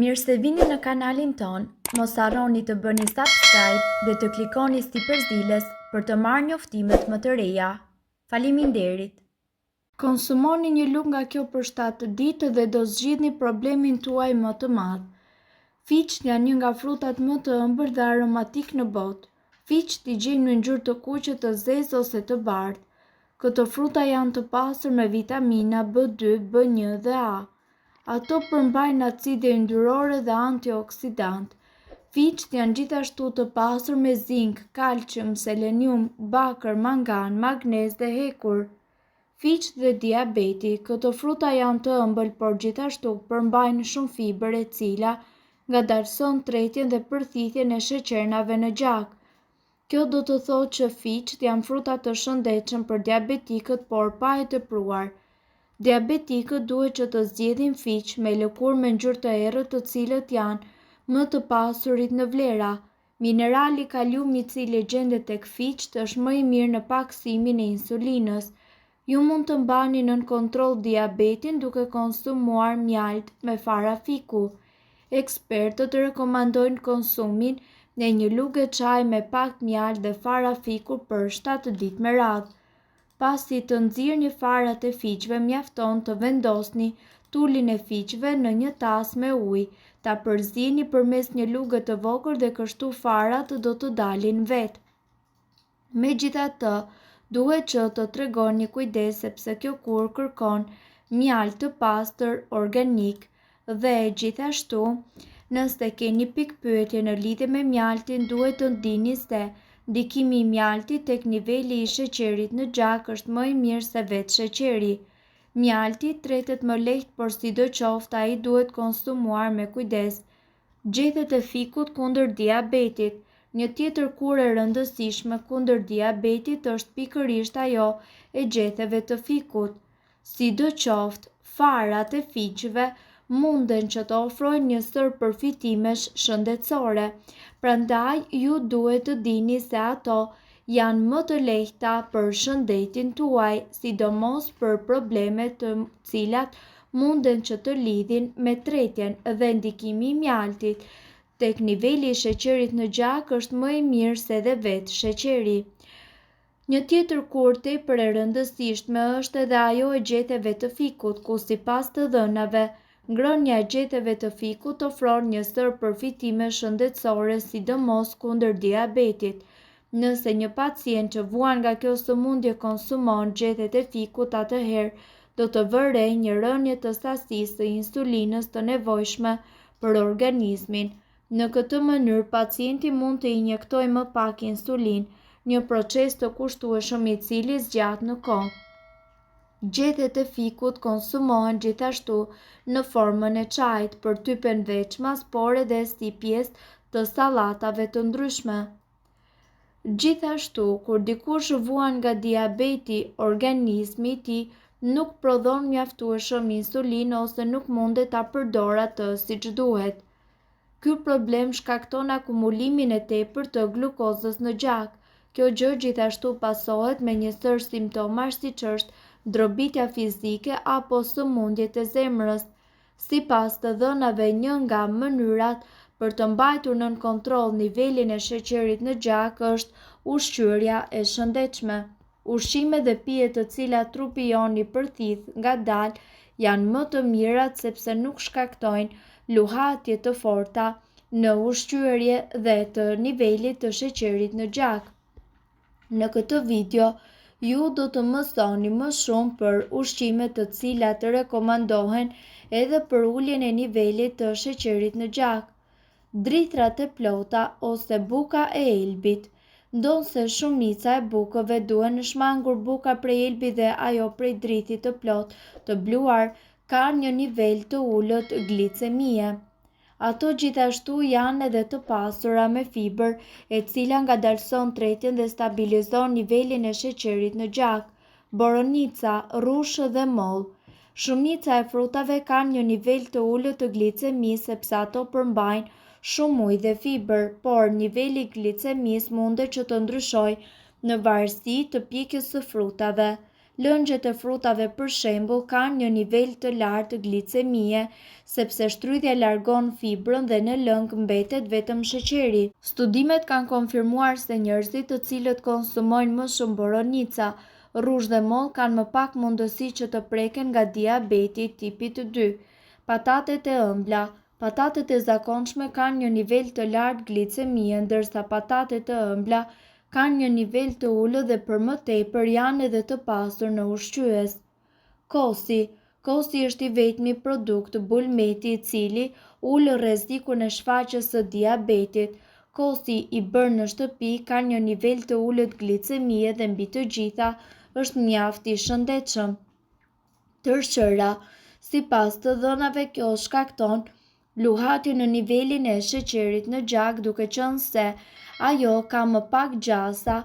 Mirë se vini në kanalin ton, mos harroni të bëni subscribe dhe të klikoni si përzieles për të marrë njoftimet më të reja. Faleminderit! Konsumoni një lugë nga kjo për 7 ditë dhe do zgjidhni problemin tuaj më të madh. Fiqt janë një nga frutat më të ëmbël dhe aromatik në botë. Fiqt i gjejmë në ngjyrë të kuqe, të zezë ose të bardhë. Këto fruta janë të pasur me vitamina B2, B1 dhe A. Ato përmbajnë acide yndyrore dhe antioksidant. Fiqt janë gjithashtu të pasur me zink, kalcium, selenium, bakër, mangan, magnez dhe hekur. Fiqt dhe diabeti. Këto fruta janë të ëmbël, por gjithashtu përmbajnë shumë fiber e cila ngadalëson tretjen dhe përthithjen e sheqernave në gjak. Kjo do të thotë që fiqt janë fruta të shëndetshëm për diabetikët, por pa e tepruar. Diabetikët duhet që të zgjedhin fiq me lëkurë me ngjyrë të errët, të cilët janë më të pasurit në vlera. Minerali kaliumi i cili gjendet tek fiqt është më i mirë në paksimin e insulinës. Ju mund të mbani nën kontroll diabetin duke konsumuar mjalt me fara fiku. Ekspertët rekomandojnë konsumin në një lugë çaj me pak mjalt dhe fara fiku për 7 ditë me radhë. Pasi të nxirrni farat e fiqve, mjafton të vendosni tulin e fiqve në një tas me ujë, ta përzieni përmes një lugë të vogël dhe kështu farat do të dalin vetë. Megjithatë, duhet që të tregoni kujdes sepse kjo kur kërkon mjalt të pastër organik dhe gjithashtu, nëse keni pikpyetje në lidhje me mjaltin, duhet të dini se ndikimi i mjaltit tek niveli i sheqerit në gjak është më i mirë se vetë sheqeri. Mjalti tretet më lehtë, por sidoqoftë ai duhet konsumuar me kujdes. Gjethet e fikut kundër diabetit. Një tjetër kurë e rëndësishme kundër diabetit është pikërisht ajo e gjetheve të fikut. Sidoqoftë, farat e fiqve munden që të ofrojnë një sër përfitimesh shëndetësore. Prandaj ju duhet të dini se ato janë më të lehta për shëndetin tuaj, sidomos për problemet të cilat munden që të lidhin me tretjen dhe ndikimi i mjaltit tek niveli i sheqerit në gjak është më i mirë se dhe vetë sheqeri. Një tjetër kurë tepër e rëndësishme është edhe ajo e gjetheve të fikut, ku sipas të dhënave, ngrënia e gjeteve të fikut ofron një sër përfitime shëndetësore, sidomos kundër diabetit. Nëse një pacient që vuan nga kjo sëmundje konsumon gjethet e fikut, atëherë do të vërejë një rënje të sasisë së insulinës të nevojshme për organizmin. Në këtë mënyrë, pacienti mund të injektojë më pak insulinë, një proces të kushtueshëm i cili zgjat në kohë. Gjethet e fikut konsumohen gjithashtu në formën e çajit, për typen veçmas, por edhe si pjesë të sallatave të ndryshme. Gjithashtu, kur dikush vuan nga diabeti, organizmi i tij nuk prodhon mjaftueshëm insulinë ose nuk mundet ta përdorë atë siç duhet. Ky problem shkakton akumulimin e tepërt të glukozës në gjak. Kjo gjë gjithashtu pasohet me një sër simptomash siç është ndrobitja fizike apo sëmundjet e zemrës. Sipas të dhënave, një nga mënyrat për të mbajtur nën kontroll nivelin e sheqerit në gjak është ushqyerja e shëndetshme. Ushqime dhe pije të cilat trupi jon i përthith ngadalë janë më të mirat sepse nuk shkaktojnë luhatje të forta në ushqyerje dhe të nivelit të sheqerit në gjak. Në këtë video, ju do të mësoni më shumë për ushqimet të cilat rekomandohen edhe për uljen e nivelit të sheqerit në gjak. Drithrat e plota ose buka e elbit. Ndonse shumica e bukëve duhen shmangur buka prej elbit dhe ajo prej drithit të plot të bluar kanë një nivel të ulët glicemie. Ato gjithashtu janë edhe të pasura me fiber, e cila ngadalëson tretjen dhe stabilizon nivelin e sheqerit në gjak. Boronica, rrushë dhe moll. Shumica e frutave kanë një nivel të ulët të glicemisë sepse ato përmbajnë shumë ujë dhe fiber, por niveli i glicemisë mundet që të ndryshojë në varësi të pjekjes së frutave. Lëngjet e frutave për shembull kanë një nivel të lartë të glicemie, sepse shtrydhja largon fibrën dhe në lëng mbetet vetëm sheqeri. Studimet kanë konfirmuar se njerëzit të cilët konsumojnë më shumë boronica, rruzh dhe moll kanë më pak mundësi që të preken nga diabeti tipit 2. Patatet e ëmbla. Patatet e zakonshme kanë një nivel të lartë glicemie, ndërsa patatet e ëmbla kanë një nivel të ulët dhe për më tepër janë edhe të pasur në ushqyes. Kosi. Kosi është i vetmi produkt bulmeti i cili ulë rrezikun e shfaqjes së diabetit. Kosi i bërë në shtëpi ka një nivel të ulët glicemie dhe mbi të gjitha është mjaft i shëndetshëm. Tërshëra. Sipas të dhënave kjo shkakton luhatje në nivelin e sheqerit në gjak, duke qenë se ajo ka më pak gjasa,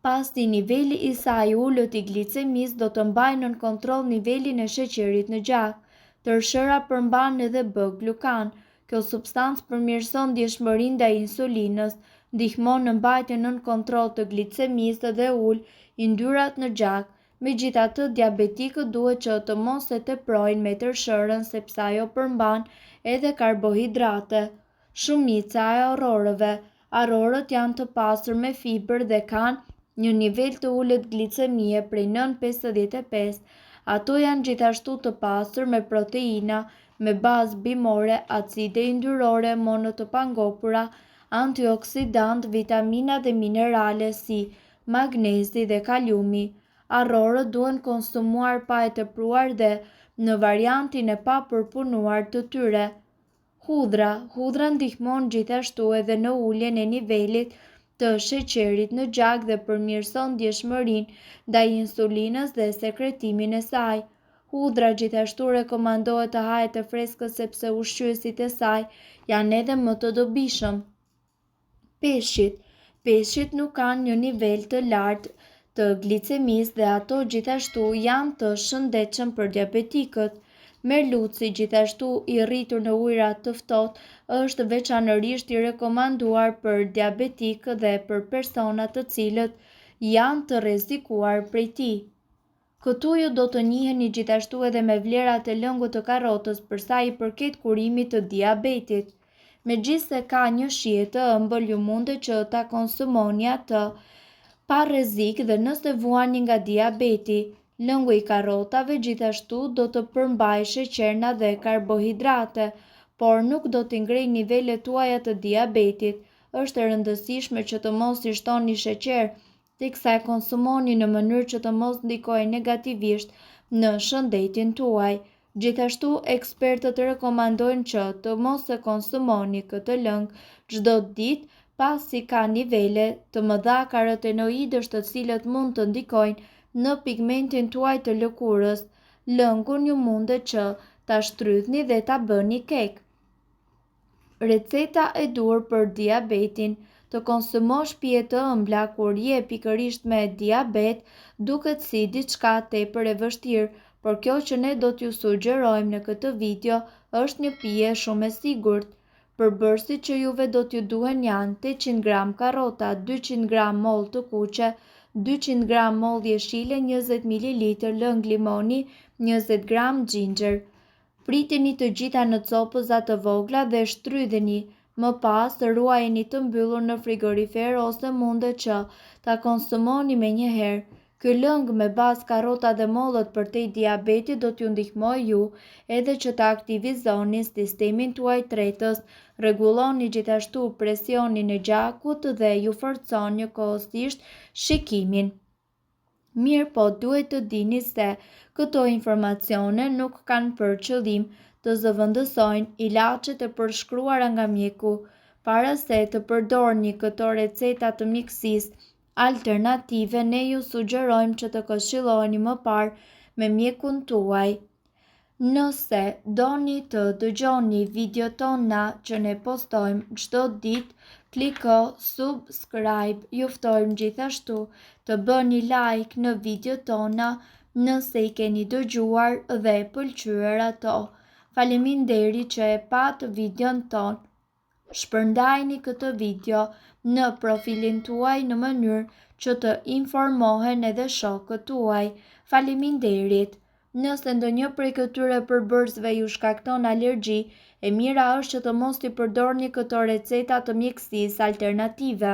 pasi niveli i saj ulët i glicemisë do të mbajë nën kontroll nivelin e sheqerit në gjak. Tërshëra përmban edhe B-glukan. Kjo substancë përmirëson ndjeshmërinë ndaj insulinës, ndihmon në mbajtjen nën kontroll të glicemisë dhe ul yndyrat në gjak. Megjithatë, diabetikët duhet që të mos e teprojnë me tërshërën sepse ajo përmban edhe karbohidrate. Shumica e arrorëve. Arrorët janë të pasur me fibër dhe kanë një nivel të ulët glicemie prej 9,55. Ato janë gjithashtu të pasur me proteina, me bazë bimore, acide yndyrore mono të pangopura, antioksidant, vitamina dhe minerale si magnezi dhe kaliumi. Arrorët duhen konsumuar pa e tepruar dhe në variantin e pa përpunuar të tyre. Hudhra. Hudhra ndihmon gjithashtu edhe në uljen e nivelit të sheqerit në gjak dhe përmirëson ndjeshmërinë ndaj insulinës dhe sekretimin e saj. Hudhra gjithashtu rekomandohet të hahet e freskët sepse ushqyesit e saj janë edhe më të dobishëm. Peshqit. Peshqit nuk kanë një nivel të lartë të glicemisë dhe ato gjithashtu janë të shëndetshëm për diabetikët. Merluci, gjithashtu i rritur në ujëra të ftohtë, është veçanërisht i rekomanduar për diabetikë dhe për persona të cilët janë të rrezikuar prej tij. Këtu ju do të njiheni gjithashtu edhe me vlerat e lëngut të karrotës për sa i përket kurimit të diabetit. Megjithse ka një shije të ëmbël, ju mundet që ta konsumoni atë pa rrezik dhe nëse vuani nga diabeti. Lëngu i karrotave gjithashtu do të përmbajë sheqerna dhe karbohidrate, por nuk do të ngrej nivelet tuaja të diabetit. Është e rëndësishme që të mos i shtoni sheqer, teksa e konsumoni në mënyrë që të mos ndikojë negativisht në shëndetin tuaj. Gjithashtu, ekspertët rekomandojnë që të mos e konsumoni këtë lëng çdo ditë pasi ka nivele të mëdha karotenoidësh të cilët mund të ndikojnë në pigmentin tuaj të lëkurës. Lëngun ju mundet që ta shtrydhni dhe ta bëni kek. Receta e dur për diabetin. Të konsumosh pije të ëmbla kur je pikërisht me diabet duket si diçka tepër e vështirë, por kjo që ne do t'ju sugjerojmë në këtë video është një pije shumë e sigurt. Përbërësit që juve do t'ju duhen janë 800 gram karrota, 200 gram moll të kuqe, 200 gram moll jeshile, 20 ml lëng limoni, 20 gram ginger. Pritini të gjitha në copëza të vogla dhe shtrydheni. Më pas, ruajeni të mbyllur në frigorifer ose mundet që ta konsumoni menjëherë. Ky lëng me bazë karrota dhe mollët përtej diabetit do t'ju ndihmojë ju edhe që ta aktivizoni sistemin tuaj tretës, rregulloni gjithashtu presionin e gjakut dhe ju forcon njëkohësisht shikimin. Mirë, po duhet të dini se këto informacione nuk kanë për qëllim të zëvendësojnë ilaçet e përshkruara nga mjeku. Para se të përdorni këto receta të mjekësisë alternative, ne ju sugjerojmë që të këshilloheni më parë me mjekun tuaj. Nëse doni të dëgjoni videot tona që ne postojmë çdo ditë, kliko subscribe. Ju ftojmë gjithashtu të bëni like në videot tona nëse i keni dëgjuar dhe pëlqyer ato. Faleminderit që e pat videon ton. Shpërndajni këtë video në profilin tuaj në mënyrë që të informohen edhe shokët tuaj. Faleminderit. Nëse ndonjë prej këtyre përbërësve ju shkakton alergji, e mira është që të mos t'i përdorni këto receta të mjekësisë alternative.